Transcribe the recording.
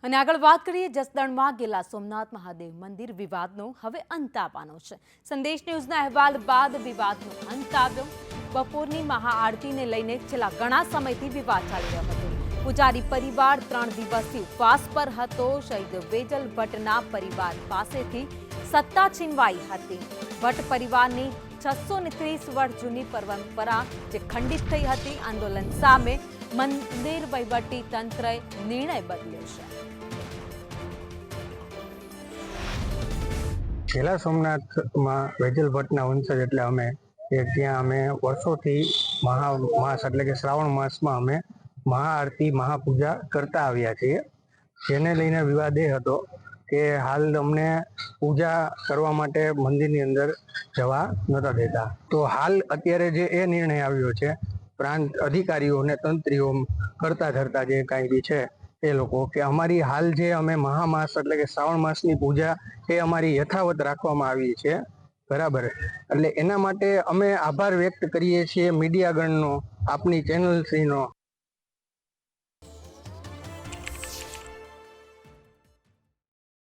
અને આગળ વાત કરીએ જસદણમાં ગેલા સોમનાથ મહાદેવ મંદિર વિવાદનો હવે અંત આવવાનો છે। સંદેશ ન્યૂઝના અહેવાલ બાદ વિવાદનો અંત આવ્યો। બપોરની મહાઆરતીને લઈને છેલ્લા ઘણા સમયથી વિવાદ ચાલી રહ્યો હતો। પૂજારી પરિવાર 3 દિવસથી ઉપવાસ પર હતો। શહીદ વેજલ ભટ્ટના પરિવાર પાસેથી સત્તા છીનવાઈ હતી। ભટ્ટ પરિવારની 630 વર્ષ જૂની પરંપરા જે ખંડિત થઈ હતી। આંદોલન સામે મંદિર વહીવટી તંત્રએ નિર્ણય બદલ્યો છે। ગેલા સોમનાથમાં વેજલ ભટ્ટના વંશજ એટલે અમે ત્યાં અમે વર્ષોથી માસ એટલે કે શ્રાવણ માસમાં અમે મહાઆરતી મહાપૂજા કરતા આવ્યા છીએ। જેને લઈને વિવાદ એ હતો કે હાલ અમને પૂજા કરવા માટે મંદિરની અંદર જવા નતા દેતા। તો હાલ અત્યારે જે એ નિર્ણય આવ્યો છે પ્રાંત અધિકારીઓ અને તંત્રીઓ કરતા ધરતા જે કાંઈ બી છે એ લોકો કે અમારી હાલ જે અમે મહામાસ એટલે કે શ્રાવણ માસની પૂજા એ અમારી યથાવત રાખવામાં આવી છે, બરાબર। એટલે એના માટે અમે આભાર વ્યક્ત કરીએ છીએ મીડિયાગણનો, આપની ચેનલ શ્રીનો।